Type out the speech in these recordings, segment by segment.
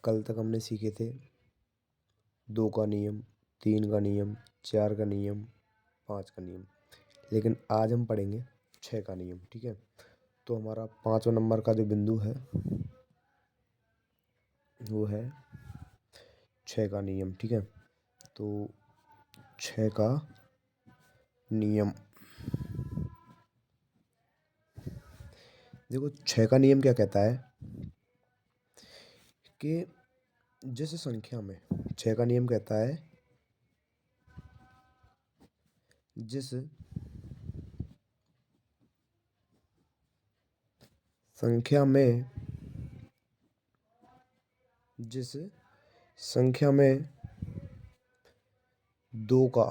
कल तक हमने सीखे थे 2 का नियम, 3 का नियम, 4 का नियम, 5 का नियम, लेकिन आज हम पढ़ेंगे 6 का नियम। ठीक है, तो हमारा 5वां नंबर का जो बिंदु है वो है 6 का नियम। ठीक है, तो 6 का नियम, देखो 6 का नियम क्या कहता है कि जिस संख्या में 6 का नियम कहता है जिस संख्या में जिस संख्या में 2 का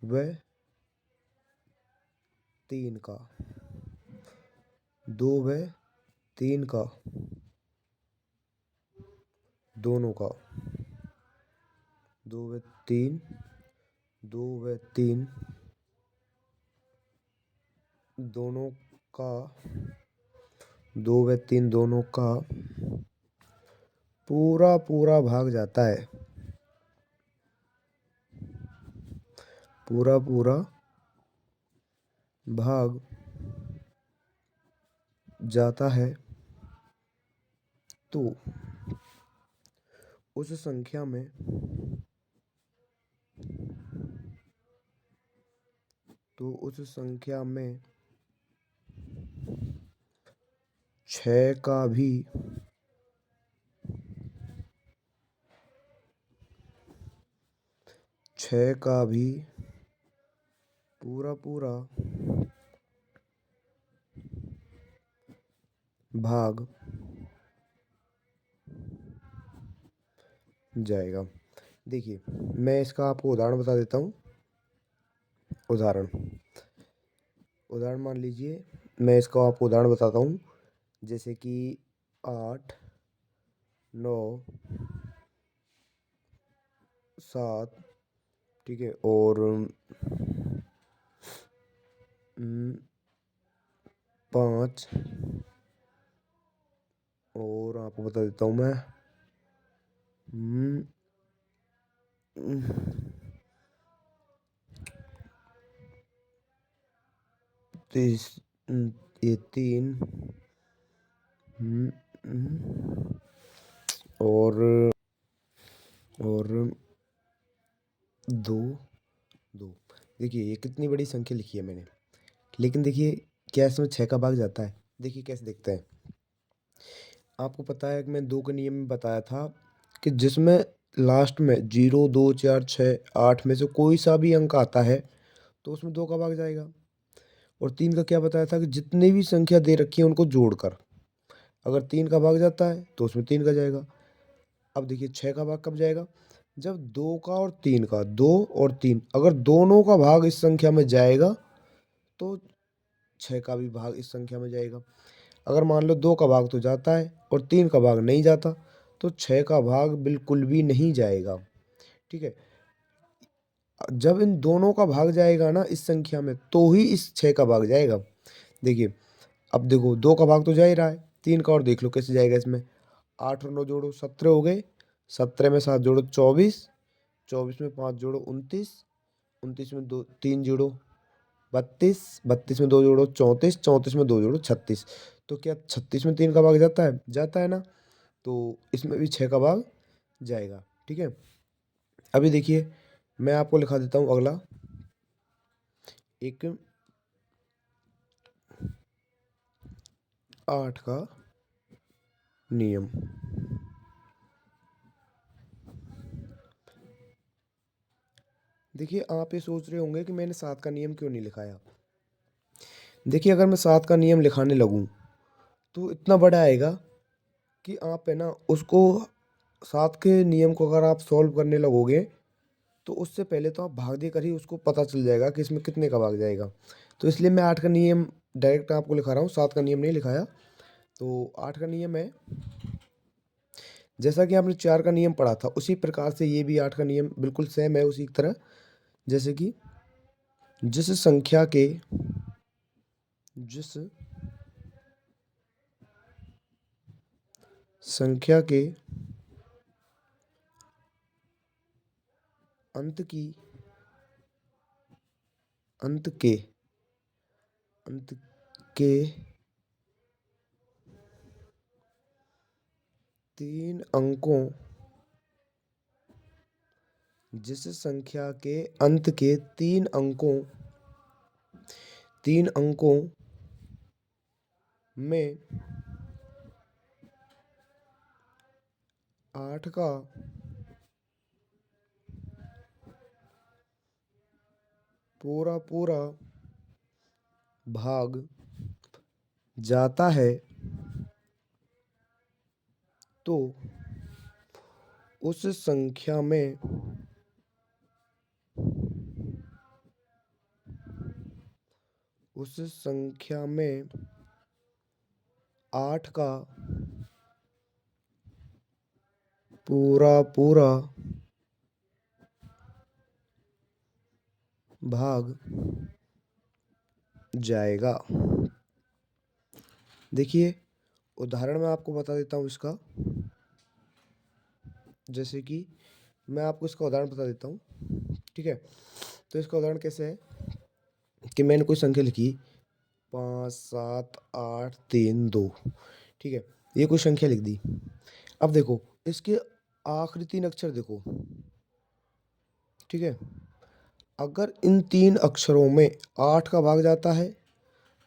व 3 का 2 व 3 का दोनों का 2 व 3 2 व 3 दोनों का 2 व 3 दोनों का पूरा पूरा भाग जाता है, पूरा पूरा भाग जाता है, तो उस संख्या में उस संख्या में 6 का भी पूरा पूरा भाग जाएगा। देखिए, मैं इसका आपको उदाहरण बता देता हूँ। उदाहरण मान लीजिए, मैं इसका आपको उदाहरण बताता हूँ, जैसे कि 8, 9, 7, ठीक है, और 5, और आपको बता देता हूँ मैं 30, ये 3, और 2। देखिए, ये कितनी बड़ी संख्या लिखी है मैंने, लेकिन देखिए क्या इसमें 6 का भाग जाता है। देखिए कैसे देखते हैं। आपको पता है कि मैं 2 के नियम में बताया था कि जिसमें लास्ट में 0, 2, 4, 6, 8 में से कोई सा भी अंक आता है तो उसमें 2 का भाग जाएगा। और 3 का क्या बताया था कि जितनी भी संख्या दे रखी है उनको जोड़कर अगर 3 का भाग जाता है तो उसमें 3 का जाएगा। अब देखिए 6 का भाग कब जाएगा, जब 2 का और 3 का, 2 और 3 अगर दोनों का भाग इस संख्या में जाएगा तो 6 का भी भाग इस संख्या में जाएगा। अगर मान लो 2 का भाग तो जाता है और 3 का भाग नहीं जाता तो 6 का भाग बिल्कुल भी नहीं जाएगा। ठीक है, जब इन दोनों का भाग जाएगा ना इस संख्या में तो ही इस 6 का भाग जाएगा। देखिए, अब देखो 2 का भाग तो जा ही रहा है, 3 का और देख लो कैसे जाएगा। इसमें 8 और 9 जोड़ो 17 हो गए, 17 में 7 जोड़ो 24, 24 में 5 जोड़ो 29, 29 में 3 जोड़ो 32, 32 में 2 जोड़ो 34, 34 में 2 जोड़ो 36। तो क्या 36 में 3 का भाग जाता है? जाता है ना, तो इसमें भी 6 का भाग जाएगा। ठीक है, अभी देखिए मैं आपको लिखा देता हूँ अगला एक 8 का नियम। देखिए, आप ये सोच रहे होंगे कि मैंने 7 का नियम क्यों नहीं लिखाया। देखिए, अगर मैं 7 का नियम लिखाने लगूं तो इतना बड़ा आएगा कि आप है ना उसको 7 के नियम को अगर आप सॉल्व करने लगोगे तो उससे पहले तो आप भाग देकर ही उसको पता चल जाएगा कि इसमें कितने का भाग जाएगा। तो इसलिए मैं 8 का नियम डायरेक्ट आपको लिखा रहा हूँ, 7 का नियम नहीं लिखाया। तो 8 का नियम है, जैसा कि आपने 4 का नियम पढ़ा था उसी प्रकार से ये भी 8 का नियम बिल्कुल सेम है उसी तरह। जैसे कि जिस संख्या के जिस संख्या के अंत की अंत के अंत के 3 अंकों जिस संख्या के अंत के 3 अंकों में 8 का पूरा पूरा भाग जाता है तो उस संख्या में 8 का पूरा पूरा भाग जाएगा। देखिए, उदाहरण मैं आपको बता देता हूँ इसका। जैसे कि मैं आपको इसका उदाहरण बता देता हूँ, ठीक है। तो इसका उदाहरण कैसे है कि मैंने कोई संख्या लिखी 5 7 8 3 2, ठीक है। ये कोई संख्या लिख दी। अब देखो इसके आखिरी 3 अक्षर देखो, ठीक है। अगर इन 3 अक्षरों में 8 का भाग जाता है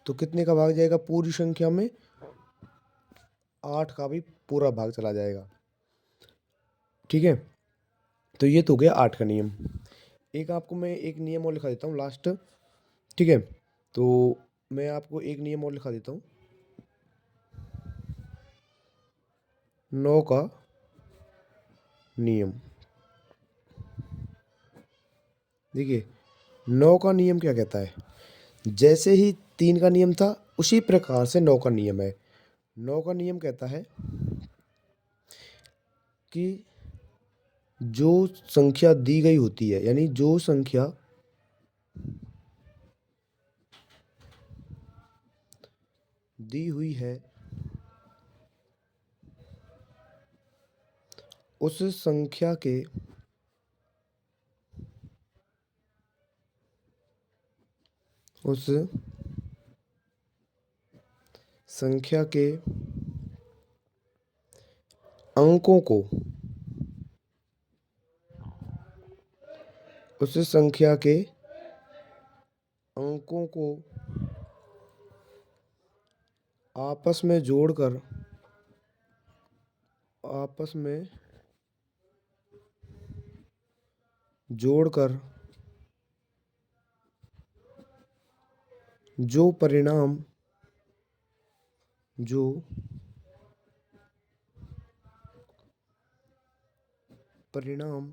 तो कितने का भाग जाएगा? पूरी संख्या में 8 का भी पूरा भाग चला जाएगा, ठीक है। तो ये तो हो गया 8 का नियम। एक आपको मैं एक नियम और लिखा देता हूँ लास्ट, ठीक है। तो मैं आपको एक नियम और लिखा देता हूँ, 9 का नियम। देखिए 9 का नियम क्या कहता है? जैसे ही 3 का नियम था उसी प्रकार से 9 का नियम है। 9 का नियम कहता है कि जो संख्या दी गई होती है, यानी जो संख्या दी हुई है उस संख्या के अंकों को उस संख्या के अंकों को आपस में जोड़कर जो परिणाम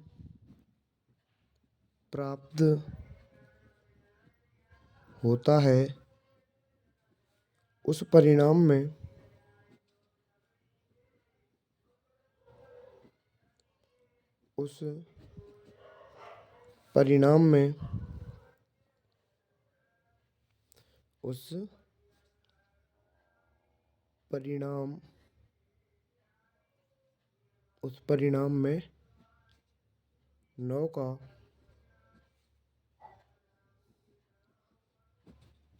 प्राप्त होता है उस परिणाम में उस परिणाम में उस परिणाम में 9 का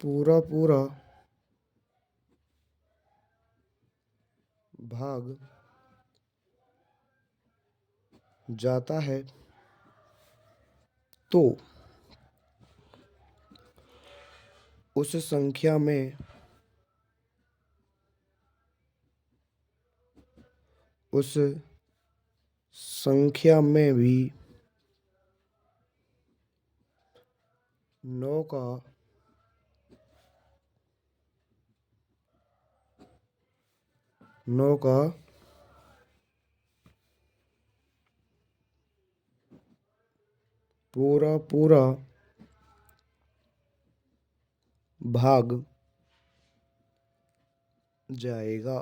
पूरा पूरा भाग जाता है तो उस संख्या में भी 9 का पूरा पूरा भाग जाएगा,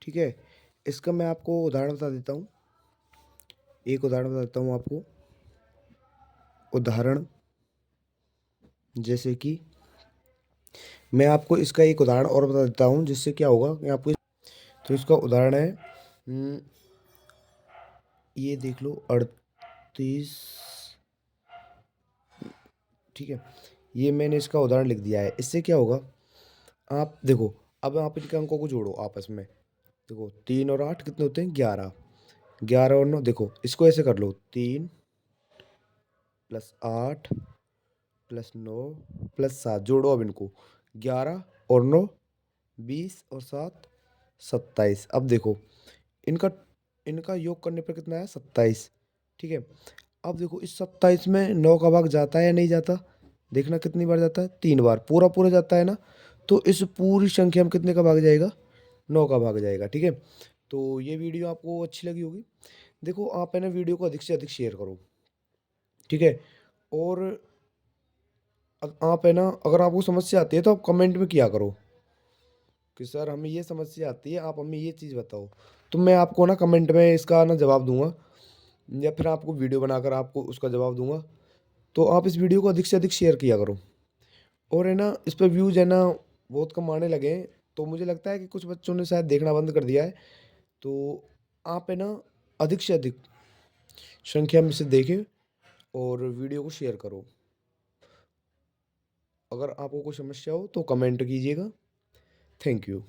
ठीक है। इसका मैं आपको उदाहरण बता देता हूँ। एक उदाहरण बता देता हूँ आपको। उदाहरण जैसे कि मैं आपको इसका एक उदाहरण और बता देता हूँ, जिससे क्या होगा कि आपको। तो इसका उदाहरण है ये देख लो 38। ठीक है, ये मैंने इसका उदाहरण लिख दिया है। इससे क्या होगा, आप देखो, अब आप इनके अंकों को जोड़ो आपस में। देखो 3 और 8 कितने होते हैं, 11। 11 और 9, देखो इसको ऐसे कर लो, 3 प्लस 8 प्लस 9 प्लस 7, जोड़ो अब इनको, 11 और 9 20 और 7 27। अब देखो इनका इनका योग करने पर कितना है, 27। ठीक है, अब देखो इस 27 में 9 का भाग जाता है या नहीं जाता, देखना कितनी बार जाता है, 3 बार, पूरा पूरा जाता है ना। तो इस पूरी संख्या में कितने का भाग जाएगा, 9 का भाग जाएगा। ठीक है, तो ये वीडियो आपको अच्छी लगी होगी। देखो आप है ना वीडियो को अधिक से अधिक शेयर करो। ठीक है, और आप है ना, अगर आपको समस्या आती है तो आप कमेंट में किया करो कि सर हमें ये समस्या आती है, आप हमें ये चीज़ बताओ। तो मैं आपको ना कमेंट में इसका ना जवाब दूंगा, या फिर आपको वीडियो बनाकर आपको उसका जवाब दूंगा। तो आप इस वीडियो को अधिक से अधिक शेयर किया करो। और है ना, इस पर व्यूज़ है ना बहुत कम आने लगे हैं, तो मुझे लगता है कि कुछ बच्चों ने शायद देखना बंद कर दिया है। तो आप है ना अधिक से अधिक संख्या में से देखें और वीडियो को शेयर करो। अगर आपको कोई समस्या हो तो कमेंट कीजिएगा। Thank you.